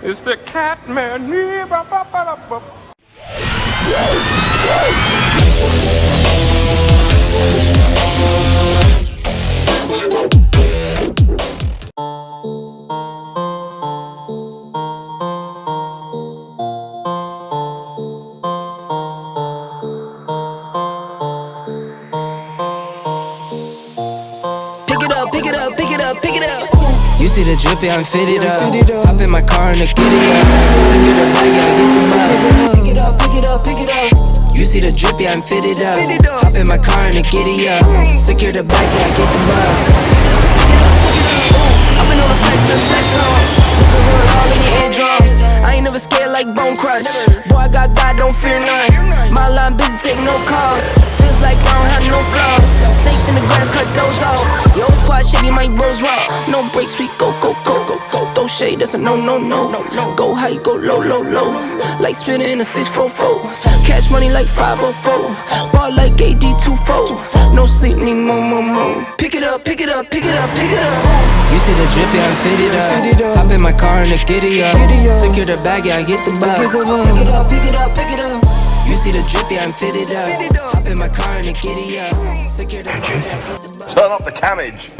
It's the cat man. You see the drippy, I'm fitted up. Hop in my car and the giddy up. Secure the bag, yeah, I get the bus. Pick it up, pick it up, pick it up. You see the drippy, I'm fitted up. Hop in my car and the giddy up. Secure the bag, yeah, I get the bus. I've been on the flex since flex songs. Looking real all in your eardrums. I ain't never scared like Bone Crush. Boy, I got God, don't fear none. My line busy, take no calls. Feels like I don't have no flaws. Snakes in the grass, cut those off. Yo, squad shady, my bros raw. No breaks, we go, go, go, go, go. Throw shade, that's a no, no, no. Go high, go low, low, low. Like spinning in a 644. Cash money like 504. Ball like AD24. No sleep, need more, more, more. Pick it up, pick it up, pick it up, pick it up. You see the drippy, I'm fitted up. Hop in my car and the giddy up. Secure the bag, yeah, I get the bus. Pick it up, pick it up, pick it up. You see the drippy, I'm fitted up. Hop in my car and the giddy up. Secure the bag, yeah, I get the bus. Turn up the cabbage.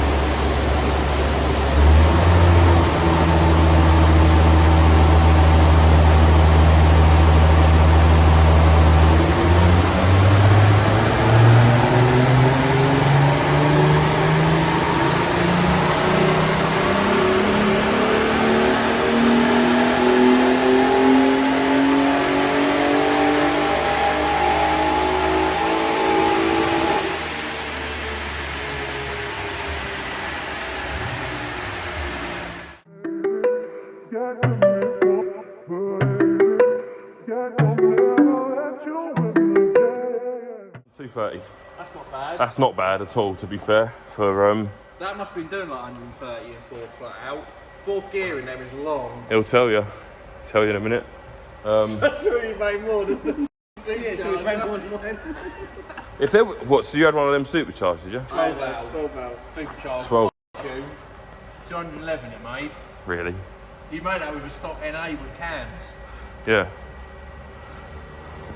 $230. That's not bad. That's not bad at all, to be fair. For That must have been doing like 130 and 4 flat out. Fourth gear in there is long. it'll tell you. Tell you in a minute. That's really made more than the Supercharger. If there, what? So you had one of them superchargers, did you? 12 valve. Supercharger. 12. 211 it made. Really? You made that with a stock NA with cams. Yeah.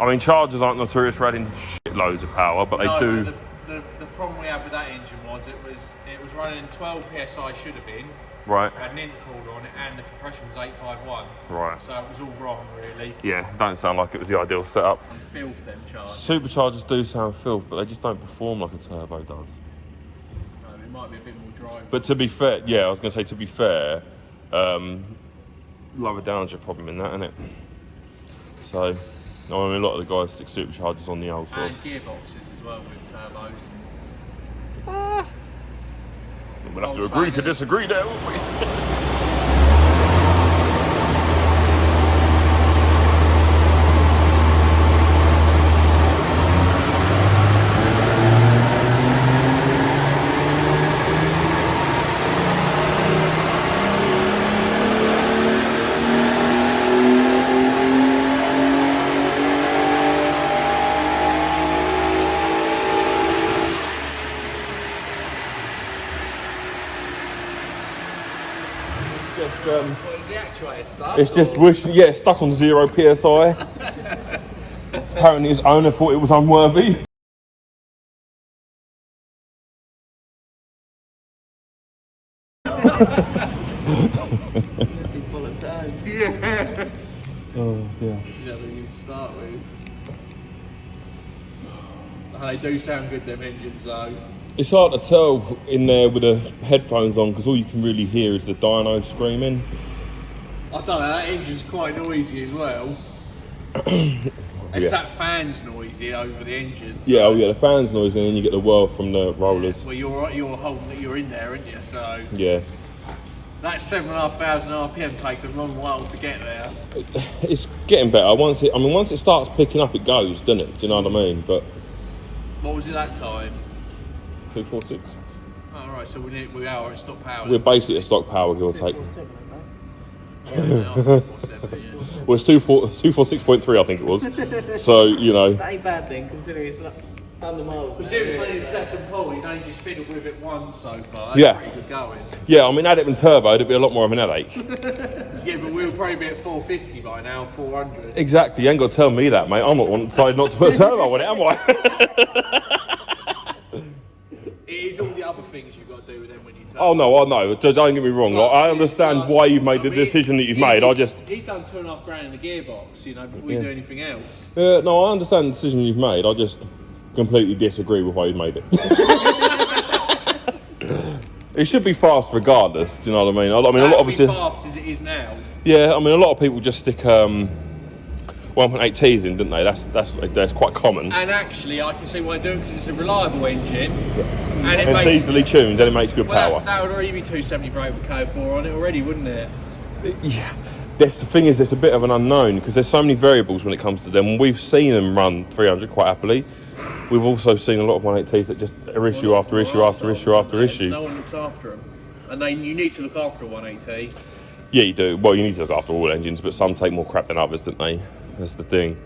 I mean, Chargers aren't notorious for adding shitloads of power, but they do. But the problem we had with that engine was it was running 12 psi should have been. Right. Had an intercooler on it, and the compression was 851. Right. So it was all wrong, really. Yeah, don't sound like it was the ideal setup. And filth them chargers. Superchargers do sound filth, but they just don't perform like a turbo does. It might be a bit more dry. But to be fair, yeah, I was going to say, to be fair, lower down's your problem in that, isn't it? So, I mean, a lot of the guys stick superchargers on the old sort. And gearboxes as well with turbos. We'll have to agree to disagree there, won't we? What is the actuator stuck? It's just wishing, yeah, it's stuck on 0 psi. Apparently his owner thought it was unworthy. Yeah. Oh dear. You know what you start with. They do sound good, them engines though. It's hard to tell in there with the headphones on because all you can really hear is the dyno screaming. I don't know, that engine's quite noisy as well. It's that fan's noisy over the engine. Yeah, oh yeah, the fan's noisy and then you get the whirl from the rollers. Well, you're holding that you're in there, aren't you? So Yeah. that 7,500 RPM takes a long while to get there. It's getting better. Once it starts picking up, it goes, doesn't it? Do you know what I mean? But What was it that time? 246. Oh, right, so we are at stock power. We're basically at stock power, give or take. Yeah. Well, it's 246.3, I think it was. So, you know. That ain't bad then, considering it's like 100 miles. Because it was only the second pull, he's only just fiddled with it once so far. That's Yeah. pretty good going. Yeah, I mean, had it been turbo, it'd be a lot more of an headache. Yeah, but we'll probably be at 450 by now, 400. Exactly, you ain't got to tell me that, mate. I'm not one decided not to put a turbo on it, am I? It is all the other things you've got to do with them when you turn. Oh no, I know. Don't get me wrong. Like, I understand why you've made the decision that you've made. He's done £2.5 in the gearbox, you know, before we do anything else. No, I understand the decision you've made. I just completely disagree with why you made it. It should be fast regardless. Do you know what I mean? I mean, a lot obviously fast as it is now. Yeah, I mean, a lot of people just stick 1.8Ts in, didn't they? That's quite common. And actually, I can see why they're doing because it's a reliable engine. And it's easily tuned and it makes good power. That would already be 270 brake with K4 on it already, wouldn't it? Yeah. The thing is, it's a bit of an unknown because there's so many variables when it comes to them. We've seen them run 300 quite happily. We've also seen a lot of 1.8Ts that just are issue after issue after issue after issue. No one looks after them. And you need to look after a 180. Yeah, you do. Well, you need to look after all engines, but some take more crap than others, don't they? That's the thing.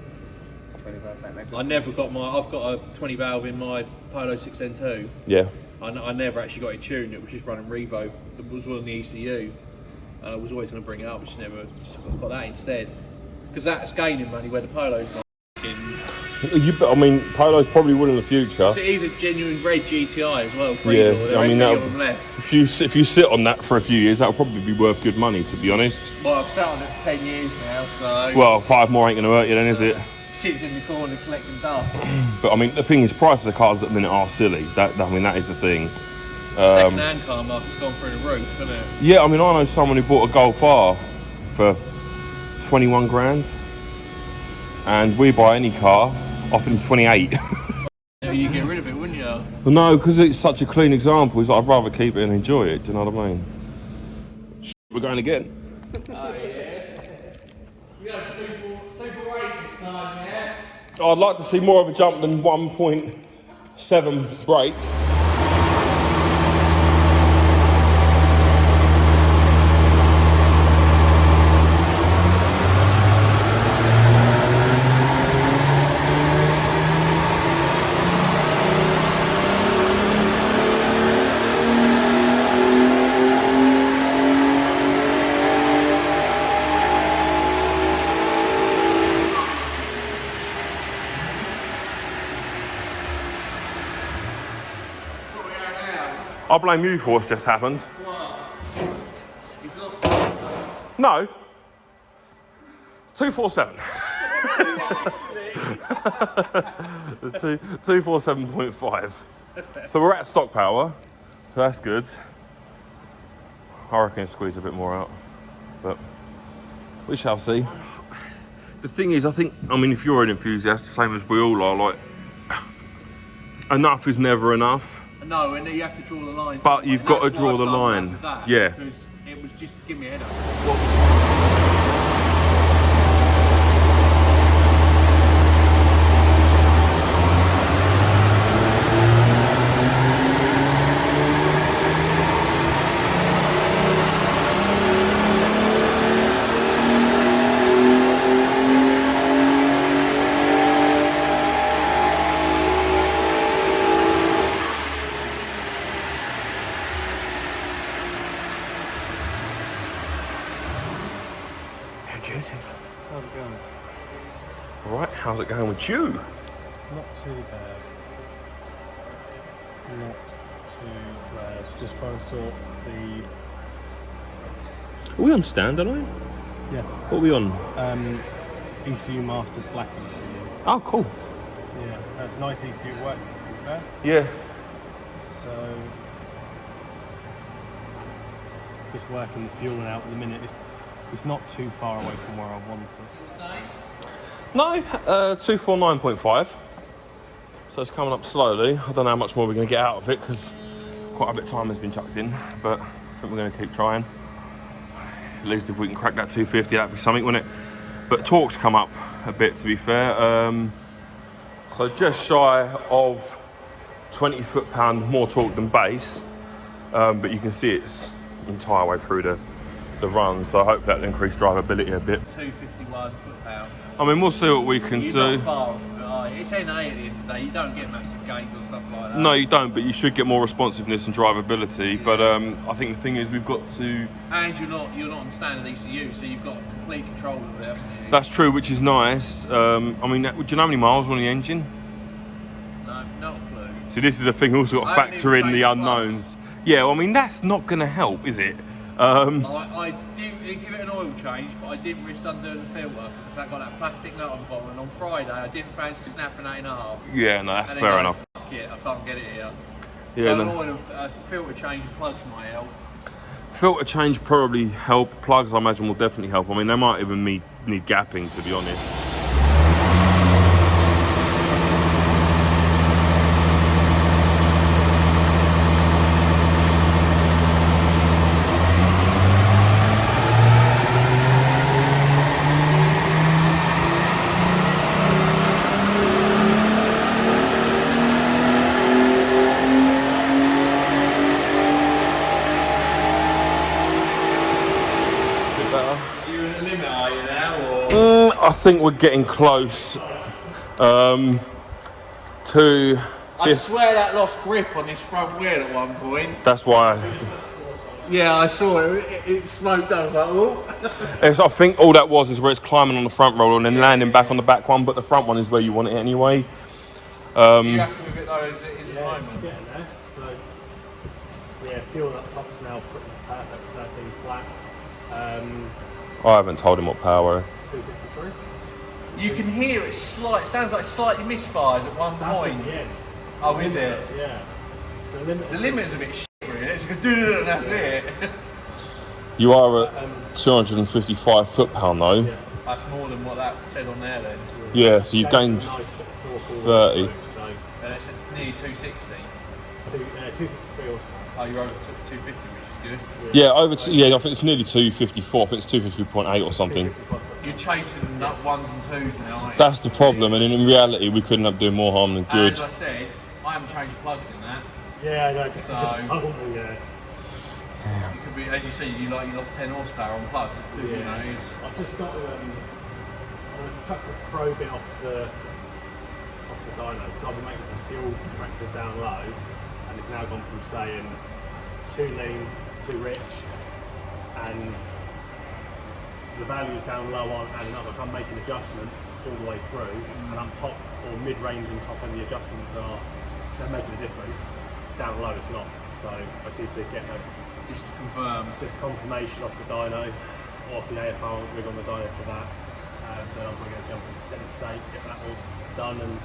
I've got a 20 valve in my Polo 6N2. Yeah. I never actually got it tuned. It was just running Revo. It was on the ECU. And I was always going to bring it up, just never got that instead. Because that's gaining money where the Polo's not. I mean, Polos probably will in the future. It is a genuine red GTI as well. Yeah, I mean, if you sit on that for a few years, that'll probably be worth good money, to be honest. Well, I've sat on it for 10 years now, so. Well, 5 more ain't going to hurt you then, is it? Sits in the corner collecting dust. But I mean, the thing is, prices of cars at the minute are silly. That is the thing. Second-hand car market's gone through the roof, hasn't it? Yeah, I mean, I know someone who bought a Golf R for 21 grand, and we buy any car offering 28. You get rid of it, wouldn't you? Well, no, because it's such a clean example. It's like, I'd rather keep it and enjoy it. Do you know what I mean? We're going again. Oh yeah. We got 248 this time, yeah. I'd like to see more of a jump than 1.7 brake. I blame you for what's just happened. No. 247. 247.5. So we're at stock power. That's good. I reckon squeeze a bit more out, but we shall see. The thing is, I mean, if you're an enthusiast, the same as we all are, like, enough is never enough. No, and you have to draw the line. But you've got to draw the line. Yeah. Because it was just give me a headache. Joseph. How's it going? All right, how's it going with you? Not too bad. Not too bad. Just trying to sort the... Are we on standalone? Yeah. What are we on? ECU Master's black ECU. Oh, cool. Yeah, that's nice ECU work, to be fair. Yeah. So... just working the fuel out at the minute. It's not too far away from where I want it. No, 249.5. So it's coming up slowly. I don't know how much more we're going to get out of it because quite a bit of time has been chucked in, but I think we're going to keep trying. At least if we can crack that 250, that'd be something, wouldn't it? But torque's come up a bit, to be fair. So just shy of 20 foot-pound more torque than base, but you can see it's entire way through the run, so I hope that'll increase drivability a bit. 251 foot-pound. I mean, we'll see what we can do. You're not far off it, are like, it's NA at the end of the day. You don't get massive gains or stuff like that. No, you don't, but you should get more responsiveness and drivability. But I think the thing is, we've got to. And you're not on standard ECU, so you've got complete control of it, haven't you? That's true, which is nice. I mean, do you know how many miles on the engine? No, not a clue. So this is a thing. Also got to factor in the unknowns. Yeah, well, I mean that's not going to help, is it? I did give it an oil change, but I didn't risk undoing the filter because I got that plastic nut on the bottom. And on Friday, I didn't fancy snapping that in half. Yeah, no, that's and fair then enough. Fuck it, I can't get it here. Yeah, so no. an oil filter change and plugs might help. Filter change probably help. Plugs, I imagine, will definitely help. I mean, they might even need gapping, to be honest. I think we're getting close to. I swear that lost grip on this front wheel at one point. That's why. Yeah, I saw it. It smoked up. I was like, oh. I think all that was is where it's climbing on the front roller and then landing back on the back one, but the front one is where you want it anyway. You happy with it though, as it is at the moment? It's getting there. So, yeah, fuel up top's now pretty much perfect, 13 flat. I haven't told him what power. 253. You can hear it sounds like slightly misfires at one That's point. in the end. Oh, is it? Yeah. The limit's a bit shit, really. It's just go, and that's it. You are at 255 foot-pound though. Yeah. That's more than what that said on there then. Yeah, so you've gained Nice bit of torque all 30. the way through, so, And it's nearly 260. 253 horsepower. Oh, you're over 250, which is good. Yeah, I think it's nearly 254. I think it's 253.8 or something. 255 foot. You're chasing up ones and twos now, aren't you? That's the problem, and in reality, we couldn't have doing more harm than good. As I said, I haven't changed the plugs in that. Yeah, no, just So- told me, yeah. You could be, as you see, you lost 10 horsepower on plugs. You know, it's, I've just got to chuck the probe in off the dyno because I've been making some fuel pressures down low, and it's now gone from saying too lean to too rich, and the values down low on adding up. Like I'm making adjustments all the way through, and up top or mid-range and top end the adjustments they're making a difference. Down low it's not. So I need to get just to confirm. just confirmation off the dyno, or off the AFR rig on the dyno for that. Then I'm going to jump into steady state, get that all done, and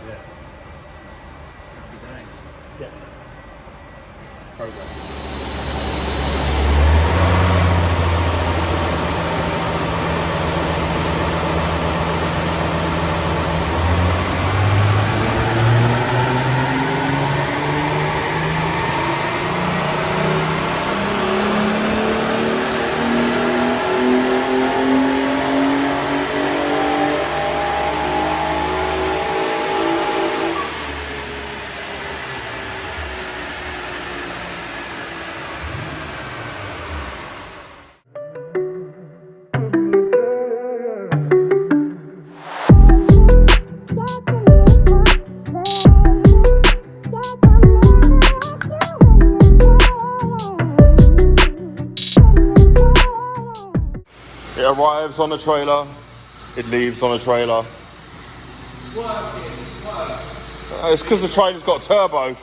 yeah, Happy days. get progress. It arrives on the trailer, it leaves on the trailer. It's because the trailer's got a turbo.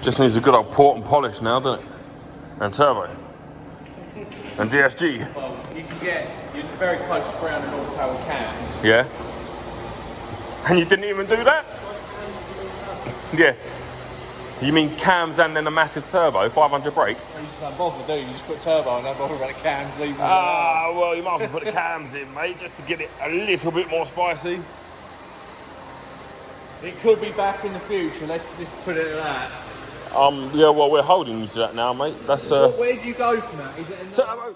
Just needs a good old port and polish now, doesn't it? And turbo. And DSG. Well, you can get, you're very close to 300 horsepower cams. Yeah. And you didn't even do that? Yeah. You mean cams and then a massive turbo, 500 brake? You just don't bother, do you? You just put turbo and don't bother about the cams, leave them Ah, well, you might as well put the cams in, mate, just to get it a little bit more spicy. It could be back in the future, let's just put it at that. Yeah, well, we're holding you to that now, mate. That's Where do you go from that? Is it a turbo.